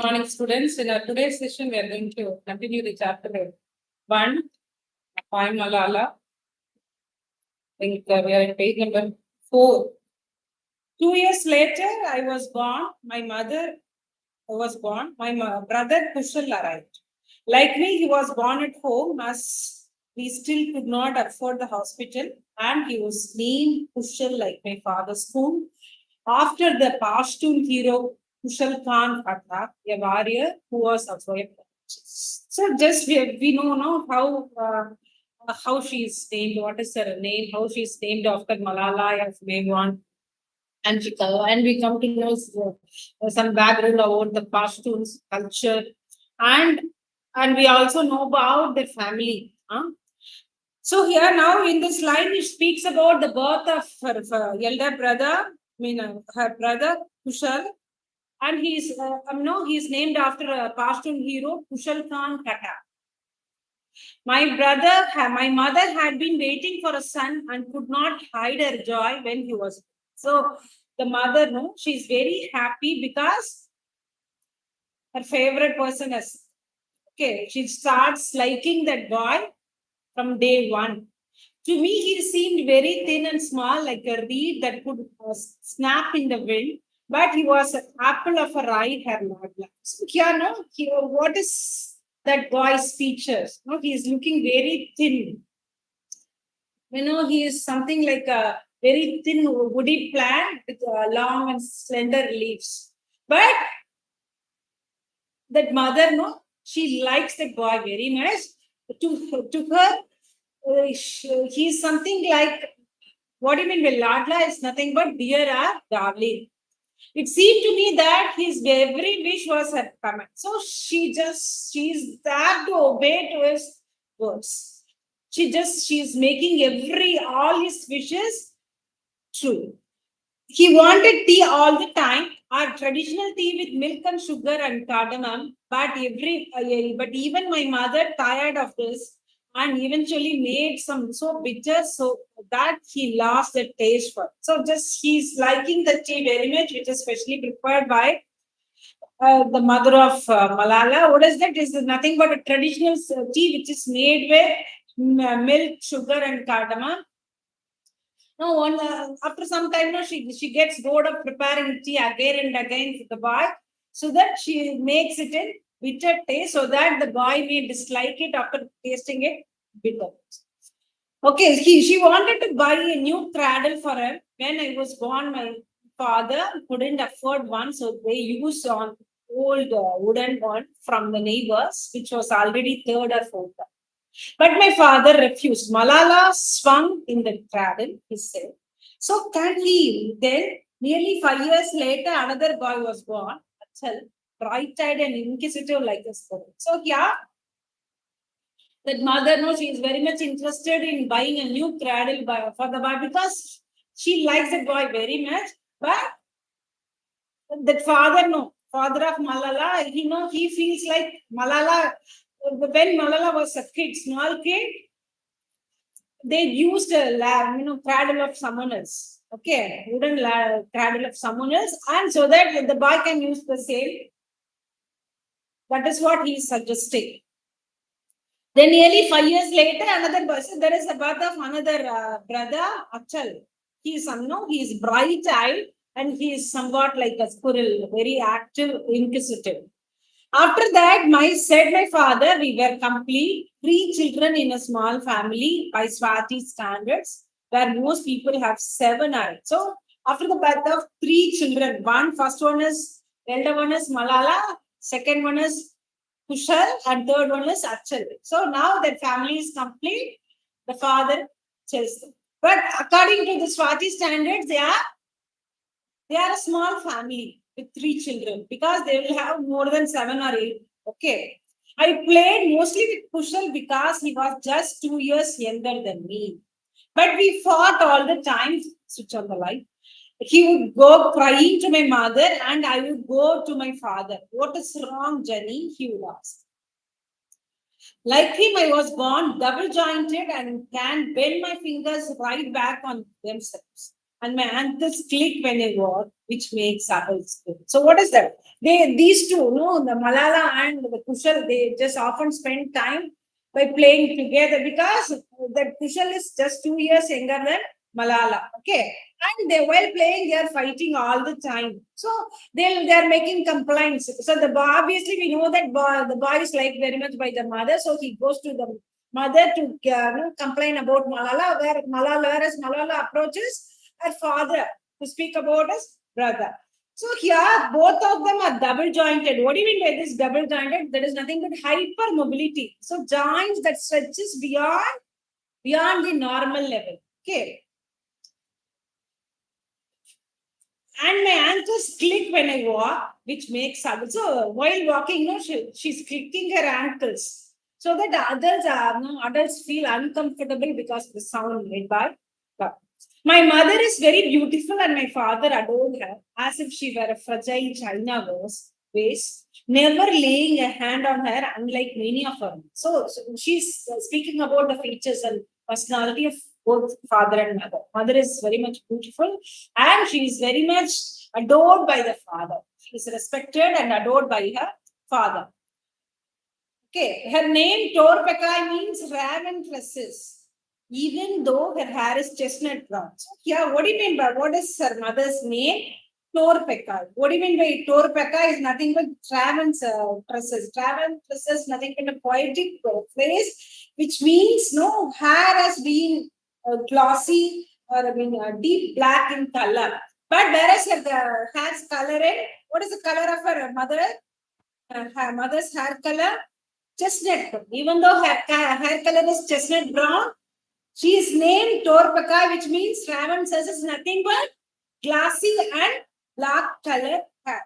Morning, students. In our today's session, we are going to continue the chapter 1, Poem Malala. I think we are at page number 4. 2 years later, I was born. My mother was born. My brother Kushal arrived. Like me, he was born at home as we still could not afford the hospital, and he was named Kushal like my father's home after the Pashtun hero Kushal Khan Khattak, a warrior who was also a poet. So just we know now how she is named, what is her name, how she is named after Malala as Megwan, and we come to know some background about the Pashtuns culture, and and we also know about the family. So here now in this line, it speaks about the birth of her elder brother, her brother Kushal, and he's named after a Pashtun hero, Kushal Khan Kata. My mother had been waiting for a son and could not hide her joy when he was. So the mother, no, she's very happy because her favorite person is okay. She starts liking that boy from day one. To me, he seemed very thin and small, like a reed that could snap in the wind. But he was an apple of her eye, her Lord. So here, no, what is that boy's features? No, he is looking very thin. He is something like a very thin woody plant with long and slender leaves. But that mother, no, she likes that boy very much. To her, he's something like, what do you mean by Ladla is nothing but dear or darling. It seemed to me that his every wish was her command. So she's there to obey to his words. She's making all his wishes true. He wanted tea all the time, our traditional tea with milk and sugar and cardamom. But even my mother tired of this and eventually made some so bitter so that he lost the taste for it. So just he's liking the tea very much, which is specially prepared by the mother of Malala. What is that? Is nothing but a traditional tea which is made with milk, sugar, and cardamom. No, after some time, no, she gets bored of preparing tea again and again for the boy, so that she makes it in bitter taste, so that the boy may dislike it after tasting it bitter. Okay, she wanted to buy a new cradle for her. When I was born, my father couldn't afford one, so they used on old wooden one from the neighbors, which was already third or fourth. But my father refused. Malala swung in the cradle, he said. So can he? Then, nearly 5 years later, another boy was born, Achal, bright-eyed and inquisitive like a spirit. So yeah, that mother, no, she is very much interested in buying a new cradle for the boy because she likes the boy very much. But that father, no, father of Malala, he feels like Malala, when Malala was a kid, small kid, they used cradle of someone else. Okay, wooden cradle of someone else, and so that the boy can use the same. That is what he is suggesting. Then nearly 5 years later, another person, there is a birth of another brother, Achal. He is bright-eyed and he is somewhat like a squirrel, very active, inquisitive. After that, my father, we were complete, 3 children in a small family by Swati standards, where most people have 7 or 8. So after the birth of 3 children, first one is, elder one is Malala, second one is Kushal, and third one is Achal. So now that family is complete, the father tells them. But according to the Swati standards, they are a small family with 3 children because they will have more than 7 or 8. Okay. I played mostly with Kushal because he was just 2 years younger than me. But we fought all the time. Switch on the light. He would go crying to my mother and I would go to my father. What is wrong, Jenny? He would ask. Like him, I was born double jointed and can bend my fingers right back on themselves. and my ankles click when I walk, which makes adults good. So what is that? These two, no, the Malala and the Kushal, they just often spend time by playing together because that Kushal is just 2 years younger than Malala. Okay. And they while playing, they are fighting all the time. So they are making complaints. So the boy, obviously we know that the boy is liked very much by the mother. So he goes to the mother to complain about Malala, whereas Malala approaches her father to speak about his brother. So here, both of them are double jointed. What do you mean by this double jointed? That is nothing but hypermobility. So joints that stretches beyond the normal level. Okay. And my ankles click when I walk, which makes sense. So while walking, she's clicking her ankles so that adults feel uncomfortable because of the sound made by her. My mother is very beautiful, and my father adored her as if she were a fragile china vase, never laying a hand on her, unlike many of her. So she's speaking about the features and personality of both father and mother. Mother is very much beautiful, and she is very much adored by the father. She is respected and adored by her father. Okay, her name Torpekai means raven tresses, even though her hair is chestnut brown. So here, what do you mean by what is her mother's name? Torpekai. What do you mean by Torpekai is nothing but raven's tresses. Raven tresses, nothing but a poetic phrase, which means no hair has been glossy or deep black in color. But whereas her hair's color in, what is the color of her mother? Her mother's hair color? Chestnut. Even though her hair color is chestnut brown, she is named Torpaka, which means Ravan says is nothing but glassy and black color hair.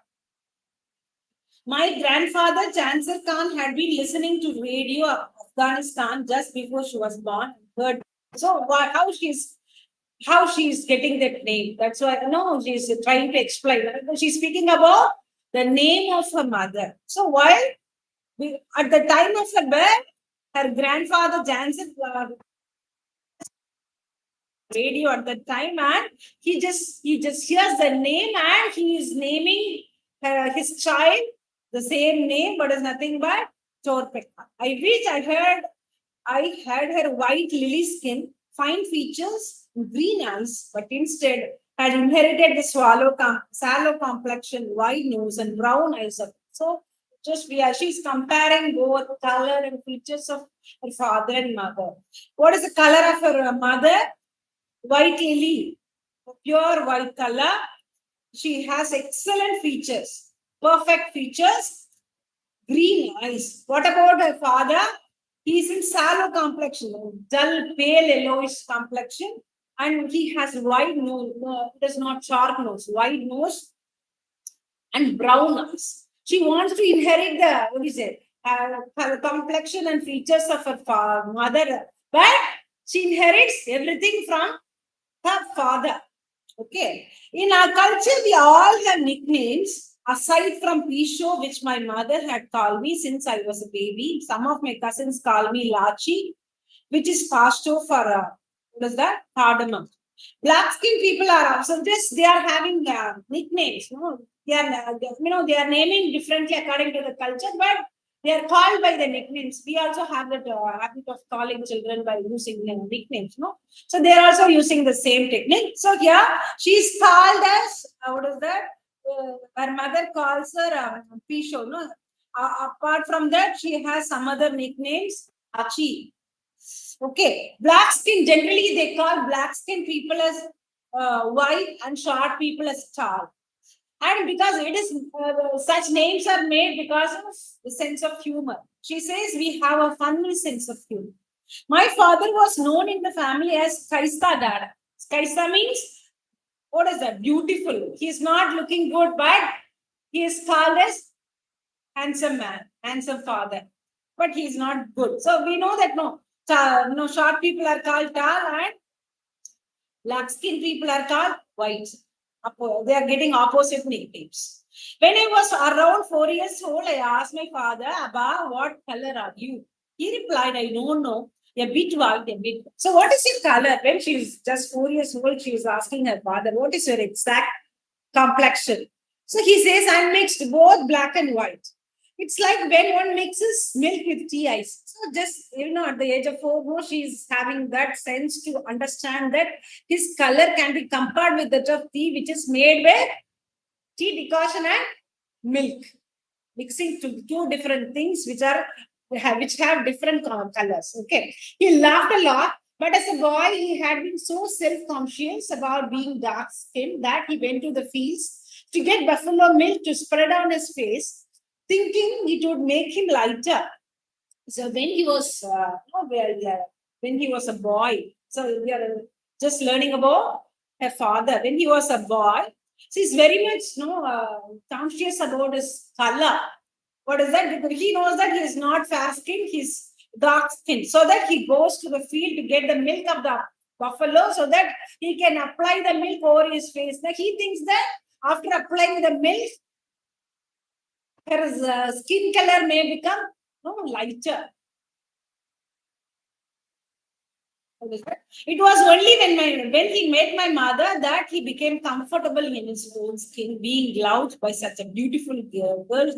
My grandfather, Chansar Khan, had been listening to radio of Afghanistan just before she was born. Heard. So how she's getting that name. That's why she's trying to explain. She's speaking about the name of her mother. So while at the time of her birth, her grandfather Jansen radio at the time, and he just hears the name and he is naming his child the same name, but is nothing but Torpeka. I wish I had her white lily skin, fine features, green eyes, but instead had inherited the sallow complexion, wide nose, and brown eyes. So she's comparing both color and features of her father and mother. What is the color of her mother? White lily, pure white color. She has excellent features, perfect features, green eyes. What about her father? He's in sallow complexion, dull, pale yellowish complexion, and he has wide nose. It is not sharp nose, wide nose, and brown eyes. She wants to inherit her complexion and features of her mother, but she inherits everything from her father. Okay. In our culture, we all have nicknames aside from Pisho, which my mother had called me since I was a baby. Some of my cousins call me Lachi, which is Pashto for what is that? Cardamom. Black skin people are so just they are having nicknames. They are they are naming differently according to the culture, but they are called by the nicknames. We also have that habit of calling children by using nicknames. So they are also using the same technique. So yeah, she's called as what is that? Her mother calls her Pisho. Apart from that, she has some other nicknames. Achi. Okay, black skin, generally they call black skin people as white and short people as tall. And because it is such names are made because of the sense of humor. She says we have a funny sense of humor. My father was known in the family as Kaista Dada. Kaista means what is that? Beautiful. He is not looking good, but he is called as handsome man, handsome father. But he is not good. So we know that short people are called tall and black skin people are called white. They are getting opposite nicknames. When I was around 4 years old, I asked my father, Abba, what color are you? He replied, I don't know. A bit white, a bit. So, what is your color? When she's just 4 years old, she was asking her father, what is your exact complexion? So he says, I mixed both black and white. It's like when one mixes milk with tea ice. So just, at the age of 4, no, she's having that sense to understand that his color can be compared with that of tea, which is made with tea decoction and milk, mixing two different things which have different colors. Okay, he laughed a lot, but as a boy, he had been so self-conscious about being dark-skinned that he went to the fields to get buffalo milk to spread on his face, thinking it would make him lighter. So when he was when he was a boy, so we are just learning about her father. When he was a boy, so he's very much conscious about his color. What is that? Because he knows that he is not fair skinned, he's dark skinned. So that he goes to the field to get the milk of the buffalo so that he can apply the milk over his face. Now he thinks that after applying the milk, his skin color may become lighter. It was only when he met my mother that he became comfortable in his own skin. Being loved by such a beautiful girl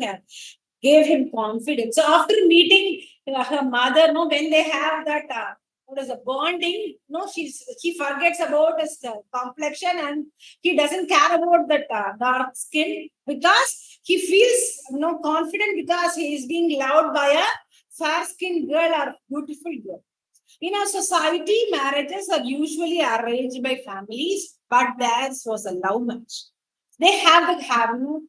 gave him confidence. So after meeting her mother, when they have that what is a bonding, he forgets about his complexion and he doesn't care about that dark skin because he feels confident because he is being loved by a fair skinned girl or beautiful girl. In our society, marriages are usually arranged by families, but theirs was a love match. They have the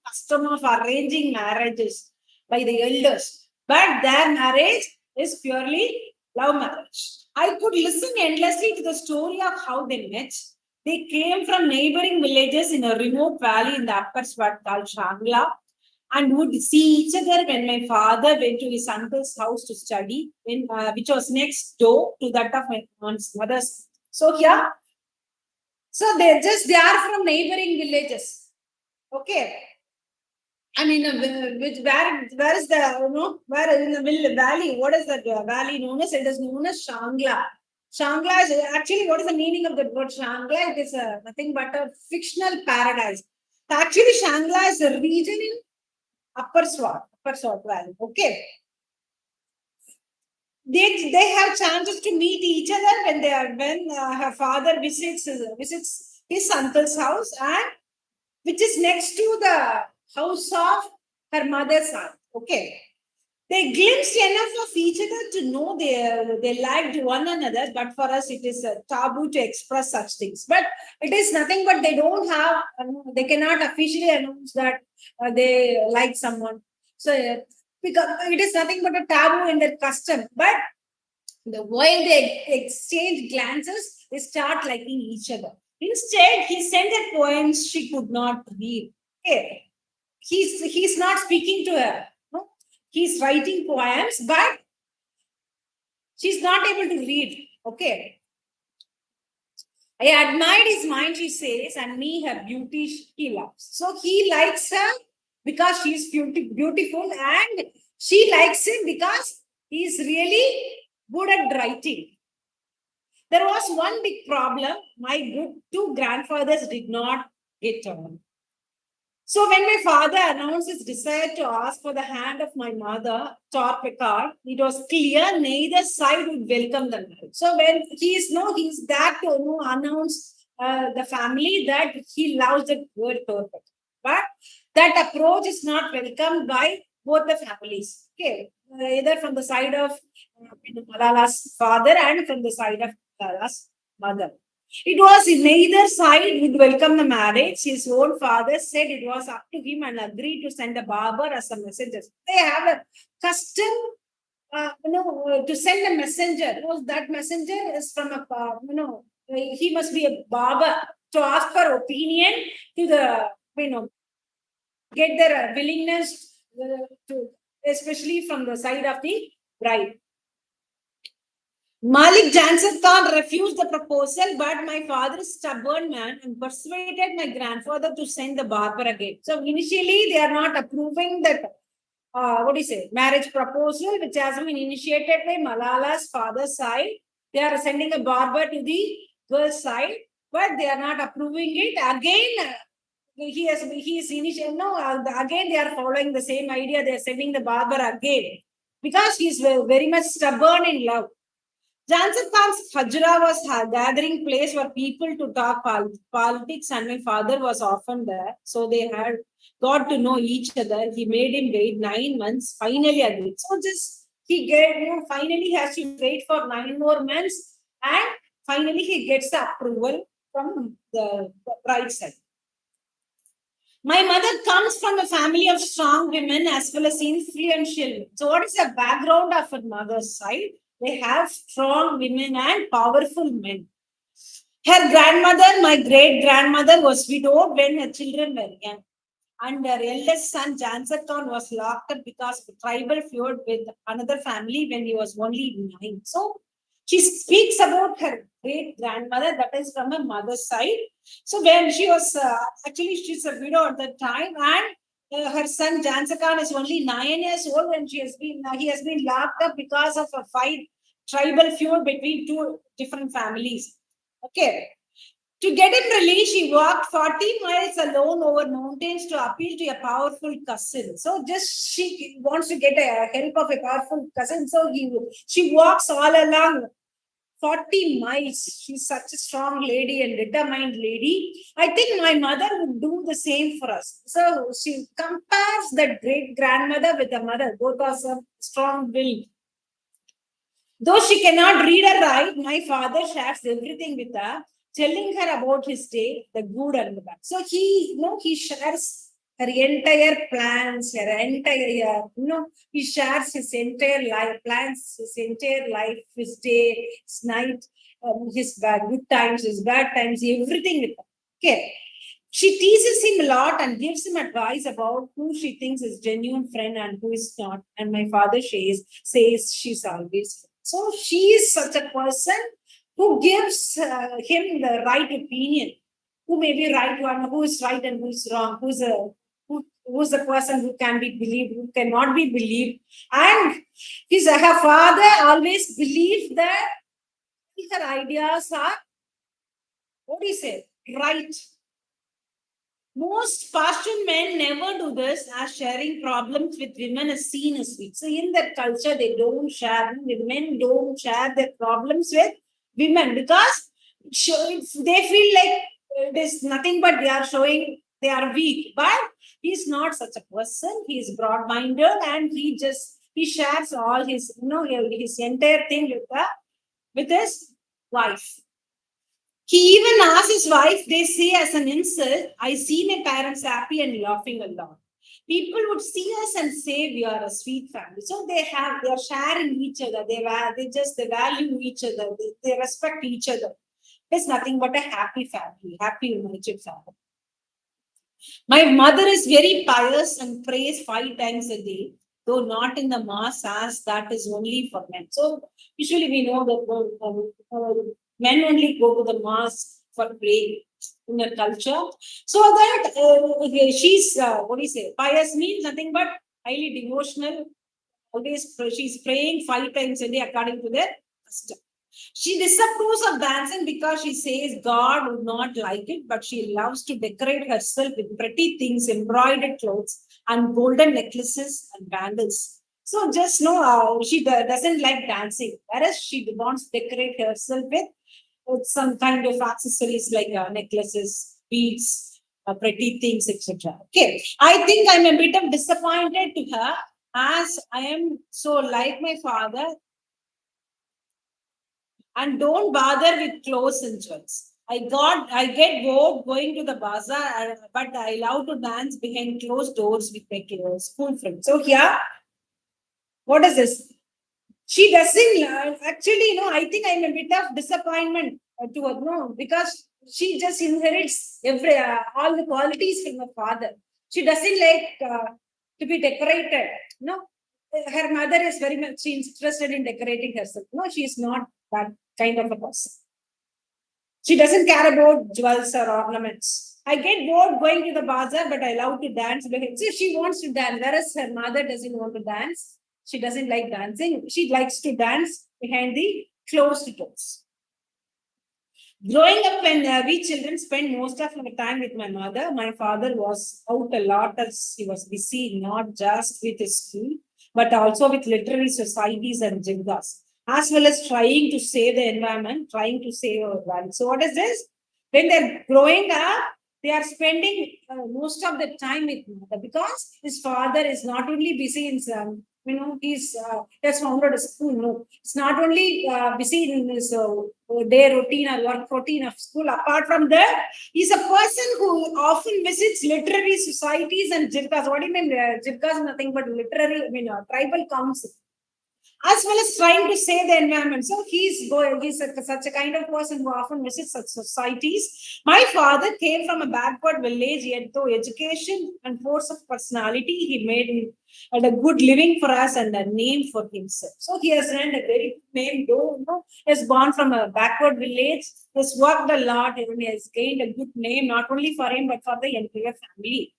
custom of arranging marriages by the elders, but their marriage is purely love marriage. I could listen endlessly to the story of how they met. They came from neighboring villages in a remote valley in the upper Swat called Shangla and would see each other when my father went to his uncle's house to study, which was next door to that of my mother's. So yeah, so they are from neighboring villages. Okay. I mean, where is the where in the valley? What is that valley known as? It is known as Shangla. Shangla is actually, what is the meaning of the word Shangla? It is nothing but a fictional paradise. Actually, Shangla is a region in Upper Swat Valley. Okay. They have chances to meet each other when her father visits his uncle's house, and which is next to the house of her mother's son. Okay. They glimpsed enough of each other to know they liked one another, but for us it is a taboo to express such things. But it is nothing but they don't have, they cannot officially announce that they like someone. So because it is nothing but a taboo in their custom. But while they exchange glances, they start liking each other. Instead, he sent her poems she could not read. Okay. He's not speaking to her. No? He's writing poems, but she's not able to read. Okay. I admired his mind, she says, and me, her beauty he loves. So he likes her because she's beautiful, and she likes him because he's really good at writing. There was one big problem. My two grandfathers did not get on. So when my father announced his desire to ask for the hand of my mother, Torpicard, it was clear neither side would welcome the marriage. So when he's that to announce the family that he loves the word Torpicard. But that approach is not welcomed by both the families. Okay, either from the side of Malala's father and from the side of Malala's mother. It was neither side would welcome the marriage. His own father said it was up to him and agreed to send a barber as a messenger. They have a custom, to send a messenger. That messenger is from he must be a barber to ask for opinion to the, get their willingness to, especially from the side of the bride. Malik Jansen Khan refused the proposal, but my father is a stubborn man and persuaded my grandfather to send the barber again. So initially, they are not approving that marriage proposal, which has been initiated by Malala's father's side. They are sending a barber to the girl's side, but they are not approving it. Again, he is initial. No, again they are following the same idea. They are sending the barber again because he is very much stubborn in love. Jansan Khan's Hajra was a gathering place for people to talk politics, and my father was often there. So they had got to know each other. He made him wait 9 months, finally agreed. So just finally he has to wait for 9 more months, and finally he gets the approval from the bride side. My mother comes from a family of strong women as well as influential. So, what is the background of her mother's side? They have strong women and powerful men. Her grandmother, my great grandmother, was widowed when her children were young. And her eldest son, Jansan Khan, was locked up because of a tribal feud with another family when he was only 9. So, she speaks about her great grandmother, that is from her mother's side. So when she was actually she's a widow at that time, and her son Jansan Khan is only 9 years old, and he has been locked up because of a fight, tribal feud between two different families. Okay. To get him released, she walked 40 miles alone over mountains to appeal to a powerful cousin. So just she wants to get a help of a powerful cousin. So she walks all along 40 miles. She's such a strong lady and determined lady. I think my mother would do the same for us. So she compares that great grandmother with the mother. Both are some strong will. Though she cannot read or write, my father shares everything with her, telling her about his day, the good and the bad. So he shares her entire plans, he shares his entire life plans, his entire life, his day, his night, his good times, his bad times, everything with her. Okay. She teases him a lot and gives him advice about who she thinks is genuine friend and who is not. And my father says she's always. So she is such a person who gives him the right opinion, who may be right one, who is right and who is wrong, who's the person who can be believed, who cannot be believed. And her father always believed that her ideas are, right. Most Pashtun men never do this, as sharing problems with women is seen as weak. So in that culture, they don't share, men don't share their problems with women because they feel like there's nothing but they are showing they are weak. But he's not such a person. He is broad-minded and he shares all his, his entire thing with his wife. He even asked his wife, they say as an insult, I see my parents happy and laughing a lot. People would see us and say we are a sweet family. So they are sharing each other. They value each other. They respect each other. It's nothing but a happy family, happy united family. My mother is very pious and prays 5 times a day, though not in the mass, as that is only for men. So usually we know that men only go to the mass for praying in their culture. So that she's pious means nothing but highly devotional. Always she's praying 5 times a day according to their custom. She disapproves of dancing because she says God would not like it, but she loves to decorate herself with pretty things, embroidered clothes, and golden necklaces and bangles. So just know she doesn't like dancing, whereas she wants to decorate herself with some kind of accessories like necklaces, beads, pretty things, etc. Okay, I think I'm a bit of disappointed to her, as I am so like my father. And don't bother with clothes and jewels. I get bored going to the bazaar, but I love to dance behind closed doors with my school friends. So here, what is this? She doesn't actually, I think I'm a bit of disappointment to her, because she just inherits all the qualities from her father. She doesn't like to be decorated. Her mother is very much interested in decorating herself. No, she is not that kind of a person. She doesn't care about jewels or ornaments. I get bored going to the bazaar, but I love to dance. So she wants to dance, whereas her mother doesn't want to dance. She doesn't like dancing. She likes to dance behind the closed doors. Growing up, when we children spent most of our time with my mother, my father was out a lot as he was busy, not just with his school, but also with literary societies and jirgas, as well as trying to save the environment, trying to save our planet. So, what is this? When they're growing up, they are spending most of the time with mother because his father is not only busy in he's has founded a school. No, it's not only busy in his day routine or work routine of school. Apart from that, he's a person who often visits literary societies and jirgas. What do you mean? Jirgas is nothing but literary, tribal council, as well as trying to save the environment. So he's such a kind of person who often visits such societies. My father came from a backward village, yet through education and force of personality, he made a good living for us and a name for himself. So he has earned a very good name, though he has born from a backward village, has worked a lot, and he has gained a good name, not only for him, but for the entire family.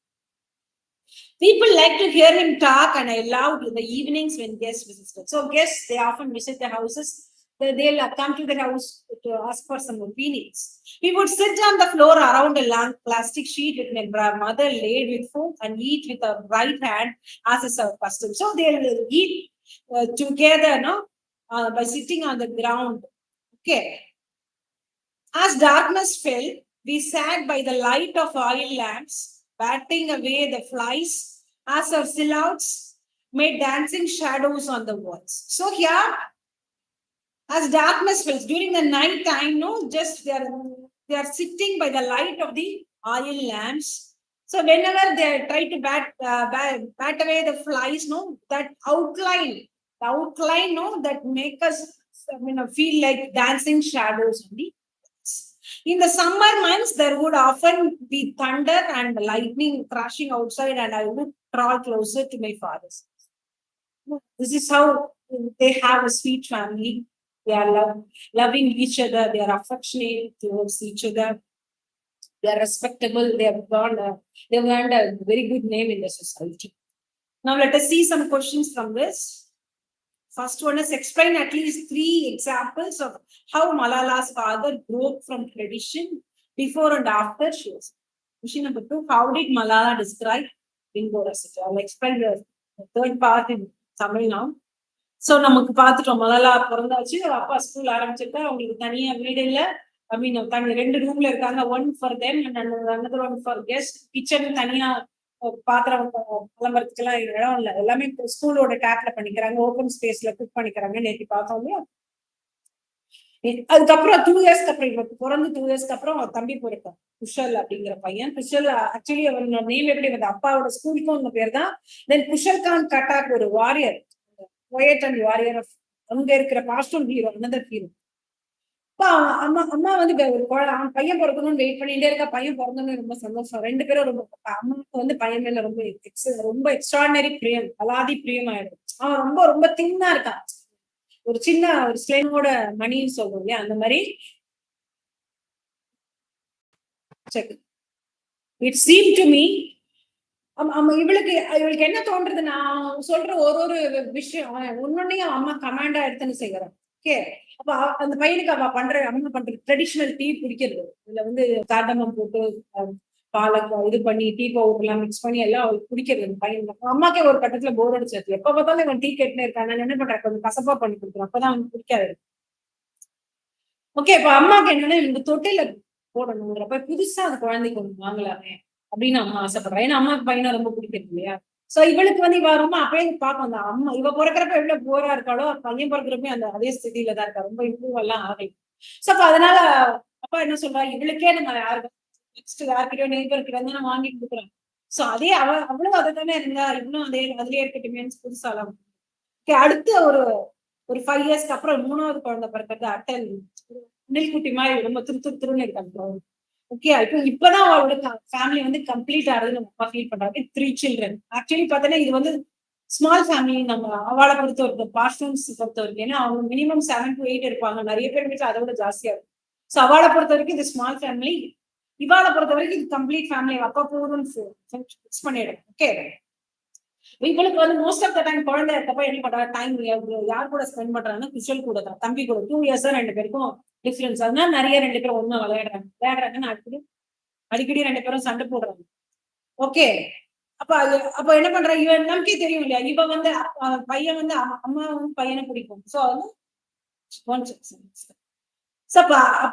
People like to hear him talk, and I loved the evenings when guests visited. So guests, they often visit the houses. They'll come to the house to ask for some opinions. We would sit on the floor around a long plastic sheet with my mother laid with food and eat with our right hand, as is our custom. So they'll eat together, by sitting on the ground. Okay. As darkness fell, we sat by the light of oil lamps, batting away the flies as our silhouettes made dancing shadows on the walls. So here, as darkness falls during the night time, just they are sitting by the light of the oil lamps. So whenever they try to bat away the flies, that outline, that make us feel like dancing shadows on the. In the summer months, there would often be thunder and lightning crashing outside, and I would crawl closer to my father's. This is how they have a sweet family. They are loving each other. They are affectionate towards each other. They are respectable. They've earned a very good name in the society. Now let us see some questions from this. First one is explain at least 3 examples of how Malala's father broke from tradition before and after she was. Question number 2, how did Malala describe bingo recipe? I'll explain the third part in Tamil now. So நமக்கு பார்த்துட்டோம், மலாலா பிறந்தாச்சு, அப்பா school ஆரம்பிச்சிருக்கா, அவங்களுக்கு தனியா வீடு இல்ல, தனி 2 ரூம்ல இருக்காங்க, one for them and another one for guest, kitchen தனியா பாத்திரம் விளம்பரத்துக்கெல்லாம் இடம் இல்லை, எல்லாமே ஸ்கூலோட டேப்ல பண்ணிக்கிறாங்க, ஓப்பன் ஸ்பேஸ்ல குக் பண்ணிக்கிறாங்க. நேற்று பார்த்தோம் இல்லையா? அதுக்கப்புறம் 2 இயர்ஸ்க்கு அப்புறம், இவருக்கு பிறந்து 2 இயர்ஸ்க்கு அப்புறம் தம்பி பிறக்கும் குஷல் அப்படிங்கிற பையன். குஷல் ஆக்சுவலி அவரோட நேம் எப்படி வந்து அப்பாவோட ஸ்கூலுக்கும் உங்க பேர் தான். தென் குஷல் கான் கட்டாக் ஒரு warrior, poet and warrior of அங்க இருக்கிற பாஸ்டல் ஹீரோ, another hero. அம்மா வந்து ஒரு பையன் பிறக்கணும்னு வெயிட் பண்ணிட்டே இருக்கா. பையன் பிறந்தோன்னு ரொம்ப சந்தோஷம். 2 பேரும் ரொம்ப, அம்மாவுக்கு வந்து பையன் மேல ரொம்ப எக்ஸ்ட்ராடனரி பிரியம், அலாதி பிரியம் ஆயிடும். அவன் ரொம்ப ரொம்ப தின்னா இருக்கான், ஒரு சின்ன ஒரு ஸ்லேனோட மணின்னு சொல்றோம் இல்லையா, அந்த மாதிரி. இட் சீம் டு மீ, இவளுக்கு என்ன தோன்றது, நான் சொல்ற ஒரு விஷயம் ஒன்னொன்னையும் அம்மா கமாண்டா எடுத்துன்னு செய்யறேன். ஓகே, அப்ப அந்த பையனுக்கு அம்மா பண்ற ட்ரெடிஷனல் டீ குடிக்கிறது, இதுல வந்து கார்டமம் போட்டு பாலை இது பண்ணி டீ பவுடர் எல்லாம் மிக்ஸ் பண்ணி எல்லாம் அவளுக்கு குடிக்கிறது. அந்த பையன் அம்மாக்கே ஒரு கட்டத்துல போர் அடிச்சாச்சு, எப்ப பார்த்தாலும் இவன் டீ கேட்டுனே இருக்கான், நான் என்ன பண்றேன், கொஞ்சம் கசப்பா பண்ணி கொடுக்குறேன், அப்பதான் அவனுக்கு பிடிக்காது. ஓகே, இப்ப அம்மாக்கு என்னன்னா இவனுக்கு தொட்டில போடணுங்கிறப்ப புதுசா அந்த குழந்தைக்கு ஒண்ணு வாங்கலாமே அப்படின்னு அம்மா ஆசைப்படுறேன். ஏன்னா அம்மாவுக்கு பையனை ரொம்ப பிடிக்கிறது இல்லையா. சோ இவளுக்கு வந்து இவ ரொம்ப அப்பயே பார்க்கும், அந்த அம்மா இவ பிறக்கிறப்ப எவ்வளவு போரா இருக்காளோ, பையன் பிறக்கிறப்ப அந்த அதே ஸ்திதியில தான் இருக்கா, ரொம்ப இம்ப்ரூவ் எல்லாம் ஆகலை. சோ அப்ப அதனால அப்பா என்ன சொல்றா, இவளுக்கே நம்ம யாருக்கு நெக்ஸ்ட் யாருக்கிட்டயோ நெய்பர் கிட்ட வந்து நான் வாங்கி கொடுக்குறேன். சோ அதே அவளும் அதை தானே இருந்தா, இவனும் அதுலயே இருக்கட்டுமே புதுசாலாம். அடுத்து ஒரு 5 இயர்ஸ்க்கு அப்புறம் 3வது குழந்தை பிறக்கிறது, அட்டல் நெல்குட்டி மாதிரி ரொம்ப துருன்னு இருக்காங்க. ஓகே, இப்பதான் அவளோட ஃபேமிலி வந்து கம்ப்ளீட் ஆகுதுன்னு அப்பா ஃபீல் பண்றாங்க. 3 children. ஆக்சுவலி பார்த்தீங்கன்னா இது வந்து ஸ்மால் ஃபேமிலி. நம்ம அவளை பொறுத்த வரைக்கும், பாஸ்டர்ஸ் பொறுத்த வரைக்கும், ஏன்னா அவங்க மினிமம் 7 to 8 இருப்பாங்க, நிறைய பேர் வீட்டுல அதை விட ஜாஸ்தியா இருக்கும். ஸோ அவளை பொறுத்த வரைக்கும் இது ஸ்மால் ஃபேமிலி. இவாளை பொறுத்த வரைக்கும் இது கம்ப்ளீட் ஃபேமிலி அப்பா போதும்னு ஃபிக்ஸ் பண்ணிடும். ஓகே, இவளுக்கு வந்து மோஸ்ட் ஆஃப் த டைம் குழந்தை இருக்கப்ப என்ன பண்றா, டைம் யார் கூட ஸ்பெண்ட் பண்றாங்கன்னா குஷல் கூட தான், தம்பி கூட. 2 years ரெண்டு பேருக்கும் டிஃபரன்ஸ். அதனால நிறைய ரெண்டு பேரும் ஒண்ணா விளையாடுறாங்கன்னு அடிக்கடி ரெண்டு பேரும் சண்டை போடுறாங்க. ஓகே, அப்ப என்ன பண்றா, இவன் நமக்கே தெரியும் இல்லையா, இவ வந்து பையன் வந்து அம்மா வந்து பையனை பிடிக்கும். சோ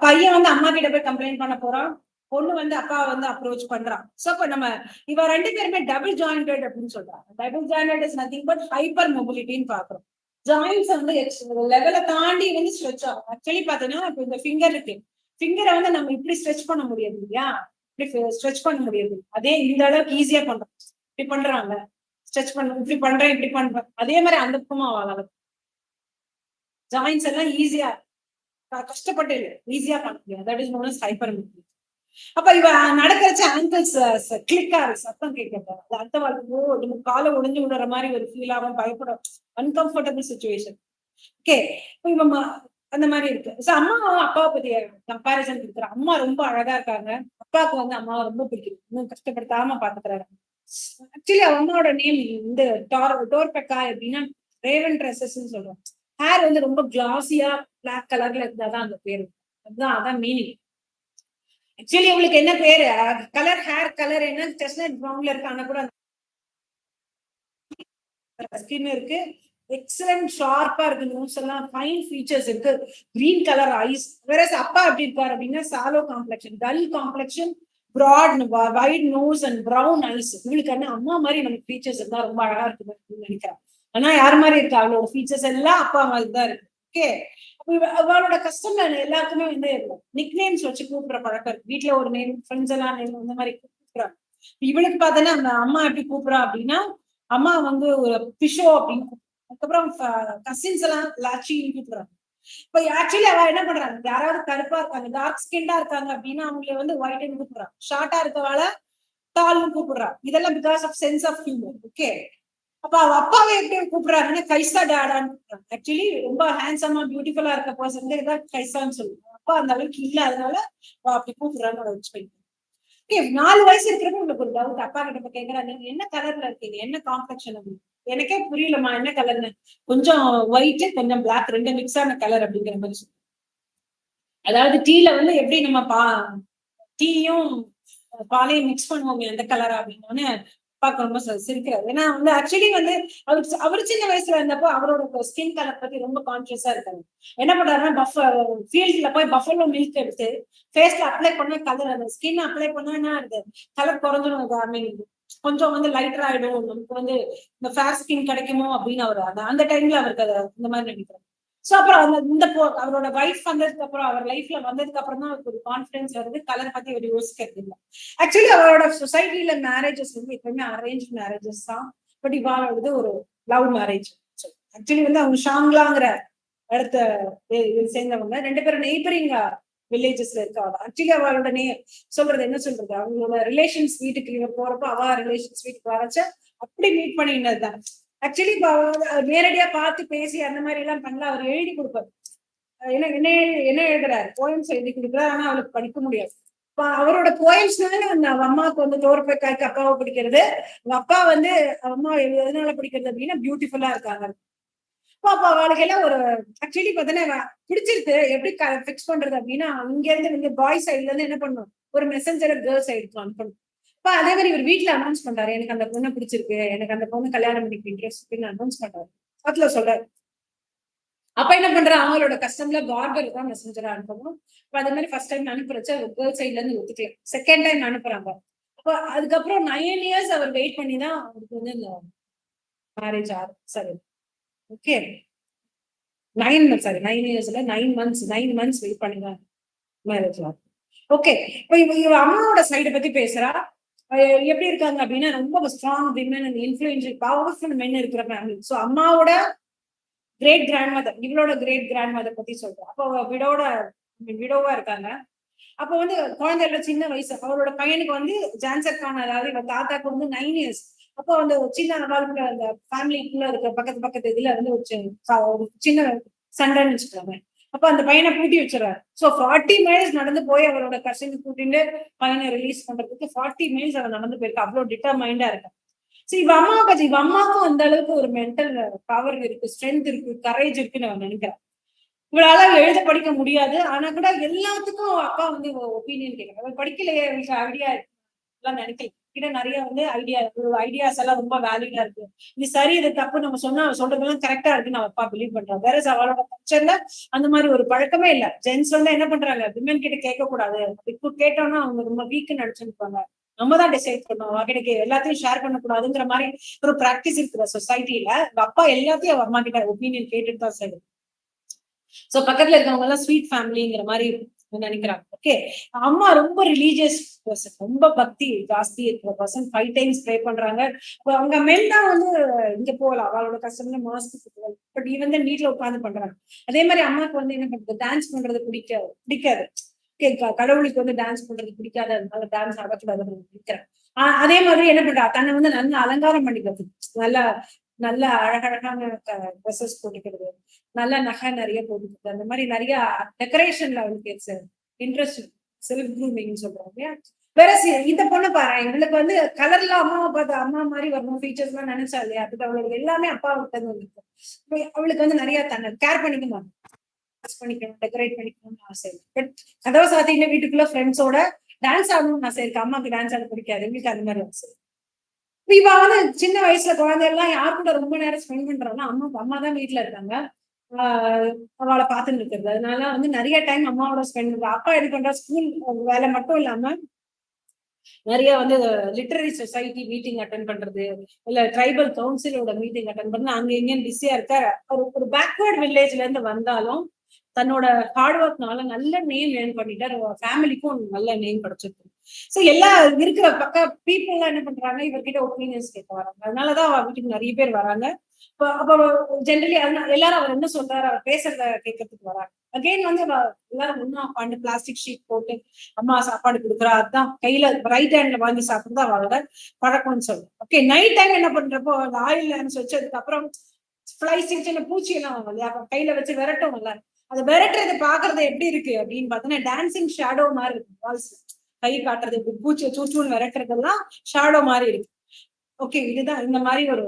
பையன் வந்து அம்மா கிட்ட போய் கம்ப்ளைண்ட் பண்ண போறான், பொண்ணு வந்து அப்பா வந்து அப்ரோச் பண்றான். சோ அப்ப நம்ம இவ ரெண்டு பேருமே டபுள் ஜாயிண்டட் அப்படின்னு சொல்றாங்க. Double jointed is nothing but hyper மொபிலிட்டின்னு பாக்குறோம். ஜாயின்ஸ் வந்து லெவலை தாண்டி வந்து ஸ்ட்ரெச் ஆகும். ஆக்சுவலி பாத்தீங்கன்னா இப்ப இந்த ஃபிங்கர் இருக்கு, ஃபிங்கரை வந்து நம்ம இப்படி ஸ்ட்ரெச் பண்ண முடியாது இல்லையா, இப்படி ஸ்ட்ரெச் பண்ண முடியாது. அதே இந்த அளவுக்கு ஈஸியா பண்றோம், இப்படி பண்றாங்க, ஸ்ட்ரெச் பண்ண இப்படி பண்றேன் இப்படி பண்றேன், அதே மாதிரி அந்த பக்கமா ஆகலாம். ஜாயின்ஸ் எல்லாம் ஈஸியா கஷ்டப்பட்டு ஈஸியா பண்ண முடியாது. That is known as hyper mobility. அப்ப இவ நடக்கிறச்ச ஆங்கிள்ஸ் கிளிக்கா சத்தம் கேட்கறது, அது அந்த வாழ்க்கை நம்ம காலை உடைஞ்சு விடுற மாதிரி ஒரு ஃபீல் ஆகும், பயப்பட அன்கம்ஃபர்டபுள் சுச்சுவேஷன். ஓகே, இவ அந்த மாதிரி இருக்கு. சோ அம்மாவும் அப்பாவை பத்தி கம்பாரிசன் கொடுக்குற, அம்மா ரொம்ப அழகா இருக்காங்க, அப்பாவுக்கு வந்து அம்மாவை ரொம்ப பிடிக்கும், இன்னும் கஷ்டப்படுத்தாம பாத்துக்கிறாரு. ஆக்சுவலி அம்மாவோட நேம் இந்த டோர்பெக்கா அப்படின்னா ரேவன் ட்ரெஸ்ஸஸ் சொல்றோம். ஹேர் வந்து ரொம்ப கிளாஸியா பிளாக் கலர்ல இருந்தாதான் அந்த பேரு, அதான் மீனிங். ஆக்சுவலி உங்களுக்கு என்ன பேரு கலர், ஹேர் கலர் என்ன செஸ்னட் ப்ரவுன்ல இருக்காங்க கூட ஸ்கின் இருக்கு, எக்ஸலன்ட் ஷார்ப்பா இருக்கு, நோஸ் எல்லாம் ஃபைன் ஃபீச்சர்ஸ் இருக்கு, கிரீன் கலர் ஐஸ். வேற அப்பா எப்படி இருக்காரு அப்படின்னா sallow complexion, dull complexion, broad wide nose and brown eyes. இவளுக்கு என்ன அம்மா மாதிரி நமக்கு ஃபீச்சர்ஸ் இருந்தா ரொம்ப அழகா இருக்கு அப்படின்னு நினைக்கிறேன். ஆனா யார் மாதிரி இருக்கா, அவளோட ஃபீச்சர்ஸ் எல்லாம் அப்பா மாதிரி தான் இருக்கு. ஓகே, அவளோட கஸ்டமர் எல்லாருக்குமே வந்து நிக் நேம்ஸ் வச்சு கூப்பிடுற பழக்கம் இருக்கு. வீட்டுல ஒரு நேம், ஃப்ரெண்ட்ஸ் எல்லாம் நேம் இந்த மாதிரி கூப்பிடுறாங்க. இவளுக்கு பார்த்தோன்னா அந்த அம்மா எப்படி கூப்பிடுறா அப்படின்னா, அம்மா வந்து ஒரு பிஷோ அப்படின்னு, அதுக்கப்புறம் கசின்ஸ் எல்லாம் லாச்சின்னு கூப்பிடுறாங்க. இப்ப ஆக்சுவலி அவ என்ன பண்றாங்க, யாராவது கருப்பா இருக்காங்க, டார்க் ஸ்கின்டா இருக்காங்க அப்படின்னா அவங்களை வந்து ஒயிட்னு கூப்பிடுறாங்க, ஷார்ட்டா இருக்கவால டால்னு கூப்பிடுறா. இதெல்லாம் because of sense of humour. Okay, அப்ப அவ அப்பாவை எப்படி கூப்பிடுறாங்கன்னா கைசா டாடான்னு கூப்பிடுறாங்க. ஆக்சுவலி ரொம்ப ஹேண்ட்ஸமா பியூட்டிஃபுல்லா இருக்க பர்சன் தான் கைசான்னு சொல்லுவாங்க. அப்பா அந்த அளவுக்கு இல்ல, அதனால அப்படி கூப்பிடுறான்னு வச்சுக்கோங்க. 4 வயசு இருக்கிறப்ப உங்களுக்கு ஒரு டவுட், அப்பா கிட்ட கேட்கறாங்க என்ன கலர்ல இருக்கீங்க, என்ன காம்ப்ளெக்ஷன் அப்படின்னு. எனக்கே புரியலமா என்ன கலர்னு, கொஞ்சம் ஒயிட் கொஞ்சம் பிளாக் ரெண்டு மிக்ஸ் ஆன கலர் அப்படிங்கிற மாதிரி சொல்லுவாங்க. அதாவது டீல வந்து எப்படி நம்ம டீயும் பாலையும் மிக்ஸ் பண்ணுவோமே அந்த கலரா அப்படின்னு அப்பாவுக்கு ரொம்ப சிரிக்கிறாரு. ஏன்னா வந்து ஆக்சுவலி வந்து அவரு சின்ன வயசுல இருந்தப்போ அவரோட ஸ்கின் கலர் பத்தி ரொம்ப கான்சியஸா இருக்காங்க. என்ன பண்றாருன்னா ஃபீல்ட்ல போய் பஃபலோ மில்க் எடுத்து ஃபேஸ்ல அப்ளை பண்ண கலர், அந்த ஸ்கின் அப்ளை பண்ணா அது கலர் குறைஞ்சிடும். ஐ மீன் கொஞ்சம் வந்து லைட்டர் ஆயிடும், நமக்கு வந்து இந்த ஃபேர் ஸ்கின் கிடைக்குமோ அப்படின்னு அவர் அந்த டைம்ல அவருக்கு அதை இந்த மாதிரி நினைக்கிறார். சோ அப்புறம் இந்த அவரோட வைஃப் வந்ததுக்கு அப்புறம், அவர் லைஃப்ல வந்ததுக்கு அப்புறம் தான் அவருக்கு ஒரு கான்பிடன்ஸ் வருது, கலர் பத்தி அவர் யோசிக்கிறது இல்லை. ஆக்சுவலி அவரோட சொசைட்டில மேரேஜஸ் வந்து எப்பவுமே அரேஞ்ச் மேரேஜஸ் தான், பட் இவாளோடது ஒரு லவ் மேரேஜ். ஆக்சுவலி வந்து அவங்க ஷாங்லாங்கிற இடத்த சேர்ந்தவங்க, ரெண்டு பேரும் நெய்பரிங் வில்லேஜஸ்ல இருக்காங்க. ஆக்சுவலி அவளோட சொல்றது என்ன சொல்றது, அவங்களோட ரிலேஷன்ஸ் வீட்டுக்கு இவங்க போறப்போ அவ ரிலேஷன்ஸ் வீட்டுக்கு வரச்ச அப்படி மீட் பண்ணினதுதான். ஆக்சுவலி நேரடியா பார்த்து பேசி அந்த மாதிரி எல்லாம் பண்ணல, அவர் எழுதி கொடுப்பாரு. என்ன எழுதுறாரு, போயம்ஸ் எழுதி கொடுக்குறாரு, ஆனா அவளுக்கு படிக்க முடியாது. அவரோட போயம்ஸ்னால அந்த அம்மாவுக்கு வந்து தோற்பக்காய்க்கு அப்பாவை பிடிக்கிறது, அப்பா வந்து அம்மா எதனால பிடிக்கிறது அப்படின்னா பியூட்டிஃபுல்லா இருக்காங்க. அப்ப அவளுக்கு எல்லாம் ஒரு ஆக்சுவலி பார்த்தீங்கன்னா பிடிச்சிருக்கு, எப்படி பிக்ஸ் பண்றது அப்படின்னா இங்க இருந்து பாய் சைட்ல இருந்து என்ன பண்ணும், ஒரு மெசஞ்சரை கேர்ள் சைடுக்கு அனுப்பணும். அதே மாதிரி இவர் வீட்டுல அனௌன்ஸ் பண்றாரு, எனக்கு அந்த பொண்ணை பிடிச்சிருக்கு, எனக்கு அந்த பொண்ணு கல்யாணம் பண்ணிக்க இன்ட்ரெஸ்ட் அனௌன்ஸ் பண்றாரு, அதுல சொல்றாரு. அப்ப என்ன பண்றா, அவங்களோட கஸ்டம்ல பார்பர் தான் மெசஞ்சரா அனுப்பணும். அதே மாதிரி ஃபர்ஸ்ட் டைம் அனுப்புறச்ச கேர்ள் சைட்ல இருந்து ஒத்துக்கல, செகண்ட் டைம் அனுப்புறாங்க. அப்ப அதுக்கப்புறம் 9 years அவர் வெயிட் பண்ணி தான் அவருக்கு வந்து இந்த மேரேஜ் சரி. ஓகே, 9 yearsல 9 months வெயிட் பண்ணி தான் மேரேஜ் ஆகும். ஓகே, இப்போ இவ அம்மாவோட சைடு பத்தி பேசுறா, எப்படி இருக்காங்க அப்படின்னா ரொம்ப strong women and influential powerful men இருக்கிற ஃபேமிலி. ஸோ அம்மாவோட கிரேட் கிராண்ட் மதர், இவளோட கிரேட் கிராண்ட் மதர் பத்தி சொல்றோம். அப்போ விடோவா இருக்காங்க. அப்ப வந்து குழந்தைகள சின்ன வயசு, அவரோட பையனுக்கு வந்து ஜான்சர் கான், அதாவது இவன் தாத்தாக்கு வந்து 9 years. அப்போ வந்து சின்ன வாழ்க்கை அந்த ஃபேமிலிக்குள்ள இருக்க பக்கத்து இதுல வந்து ஒரு சின்ன சண்டைன்னு வச்சுக்கோங்க. அப்ப அந்த பையனை பூட்டி வச்சிடறாரு. சோ 40 மைல்ஸ் நடந்து போய் அவரோட கசின் கூட்டிட்டு பையனை ரிலீஸ் பண்றதுக்கு 40 மைல்ஸ் அவன் நடந்து போயிருக்கா. அவ்வளவு டிட்டர்மைண்டா இருக்கா. சோ இவ அம்மா பத்தி, இவ அம்மாவுக்கும் அந்த அளவுக்கு ஒரு மென்டல் பவர் இருக்கு, ஸ்ட்ரென்த் இருக்கு, கரேஜ் இருக்குன்னு நான் நினைக்கிறேன். இவளால எழுத படிக்க முடியாது. ஆனா கூட எல்லாத்துக்கும் அப்பா வந்து ஒப்பீனியன் கேட்கறாங்க. படிக்கலையே, இவளுக்கு ஐடியா எல்லாம் நினைக்கல. கிட்ட நிறைய வந்து ஐடியாஸ் எல்லாம் ரொம்ப வேலிடா இருக்கு. இது சரி, இது தப்பு நம்ம சொன்னா சொல்றதெல்லாம் கரெக்டா இருக்குன்னு அவ அப்பா பிலீவ் பண்றான். வேற அவளோட கல்ச்சர்ல அந்த மாதிரி ஒரு பழக்கமே இல்ல. ஜென்ஸ் வந்து என்ன பண்றாங்க, விமன் கிட்ட கேட்க கூடாது, இப்போ கேட்டோம்னா அவங்க ரொம்ப வீக்குன்னு நினைச்சிருப்பாங்க. நம்ம தான் டிசைட் பண்ணோம், அவகிட்ட எல்லாத்தையும் ஷேர் பண்ணக்கூடாதுங்கிற மாதிரி ஒரு பிராக்டிஸ் இருக்கிற சொசைட்டில அப்பா எல்லாத்தையும் அவ அம்மா கிட்ட ஒப்பீனியன் கேட்டுட்டு தான் சரி. சோ பக்கத்துல இருக்கவங்க எல்லாம் ஸ்வீட் ஃபேமிலிங்கிற மாதிரி நினைக்கிறாங்க. ஓகே, அம்மா ரொம்ப ரிலீஜியஸ் பர்சன், ரொம்ப பக்தி ஜாஸ்தி இருக்கிற பர்சன். 5 டைம்ஸ் ப்ரே பண்றாங்க. அவங்க மென் தான் வந்து இங்க போகலாம், அவளோட கஷ்டம்ல மாஸ்க்கு போகலாம். பட் இவன் வந்து வீட்டுல உட்காந்து பண்றாங்க. அதே மாதிரி அம்மாவுக்கு வந்து என்ன பண்றது, டான்ஸ் பண்றது பிடிக்காது. ஓகே, கடவுளுக்கு வந்து டான்ஸ் பண்றது பிடிக்காது, அதனால டான்ஸ் ஆடக்கூடாதுன்னு பிடிக்கிறேன். அதே மாதிரி என்ன பண்றா, தன்னை வந்து நல்லா அலங்காரம் பண்ணிக்கிறது, நல்லா நல்ல அழகழகான ட்ரெஸ்ஸஸ் போட்டுக்கிறது, நல்ல நகை நிறைய போட்டுக்கிறது, அந்த மாதிரி நிறைய டெக்கரேஷன்ல அவளுக்கு இன்ட்ரெஸ்ட், செல்ஃப் க்ரூமிங் சொல்றாங்க. வேற இந்த பொண்ணு பாரு, இவளுக்கு வந்து கலர்ல அம்மாவை பார்த்து அம்மா மாதிரி வரணும், ஃபீச்சர்ஸ் எல்லாம் நினைச்சா இல்லையா, அதுக்கு அவளுக்கு எல்லாமே அப்பாவுக்கு வந்து அவளுக்கு வந்து நிறைய தன்னை கேர் பண்ணிக்கணும், பண்ணிக்கணும், டெக்கரேட் பண்ணிக்கணும்னு ஆசை. பட் கதவை சாத்தின வீட்டுக்குள்ள ஃப்ரெண்ட்ஸோட டான்ஸ் ஆடணும்னு ஆசை இருக்கு. அம்மாவுக்கு டான்ஸ் ஆட பிடிக்காது, எங்களுக்கு அந்த மாதிரி ஆசை. இவ வந்து சின்ன வயசுல குழந்தை எல்லாம் யார் கூட ரொம்ப நேரம் ஸ்பெண்ட் பண்றாங்கன்னா அம்மா தான் வீட்டுல இருக்காங்க. அவளை பார்த்துட்டு இருக்கிறது, அதனால வந்து நிறைய டைம் அம்மாவோட ஸ்பெண்ட் பண்றா. அப்பா என்ன பண்றா, ஸ்கூல் வேலை மட்டும் இல்லாம நிறைய வந்து லிட்டரரி சொசைட்டி மீட்டிங் அட்டென்ட் பண்றது, இல்ல ட்ரைபல் கவுன்சிலோட மீட்டிங் அட்டென்ட் பண்றது, அங்க எங்கேயும் பிஸியா இருக்க. ஒரு பேக்வர்ட் வில்லேஜ்ல இருந்து வந்தாலும் தன்னோட ஹார்ட் ஒர்க்னால நல்ல நேம் ஏர்ன் பண்ணிட்டாரு, ஃபேமிலிக்கும் நல்ல நேம் கிடைச்சிருக்கு. சோ எல்லா இருக்கிற பக்க பீப்புள் எல்லாம் என்ன பண்றாங்க, இவர்கிட்ட ஒப்பீனியன்ஸ் கேட்க வராங்க. அதனாலதான் வீட்டுக்கு நிறைய பேர் வராங்க. அப்ப ஜென்ரலி எல்லாரும் அவர் என்ன சொல்றாரு, அவர் பேசுறத கேட்கறதுக்கு வராங்க. அகைன் வந்து எல்லாரும் ஒன்னா உட்காந்து பிளாஸ்டிக் ஷீட் போட்டு அம்மா சாப்பாடு கொடுக்குறா, அதுதான் கையில ரைட் ஹேண்ட்ல வாங்கி சாப்பிட்டுதான் அவரோட பழக்கம்னு சொல்லுவோம். ஓகே, நைட் டைம் என்ன பண்றப்போ ஆயில் வச்சதுக்கு அப்புறம் ஃபிளைஸ், சின்ன சின்ன பூச்சி எல்லாம் கையில வச்சு விரட்டும். அதை விரட்டுறது பாக்குறது எப்படி இருக்கு அப்படின்னு பாத்தீங்கன்னா டான்சிங் ஷேடோ மாதிரி இருக்கு. வால்ஸ் கை காட்டுறது, பூச்சியை சூச்சூன்னு விரட்டுறதெல்லாம் ஷேடோ மாதிரி இருக்கு. ஓகே, இதுதான் இந்த மாதிரி ஒரு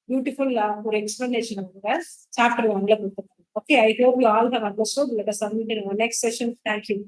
பியூட்டிஃபுல் ஒரு எக்ஸ்பிளனேஷன் அவங்க சாப்டர் 1ல கொடுத்துருக்காங்க. Okay, I hope you all have understood. Let us submit in our next session. Thank you.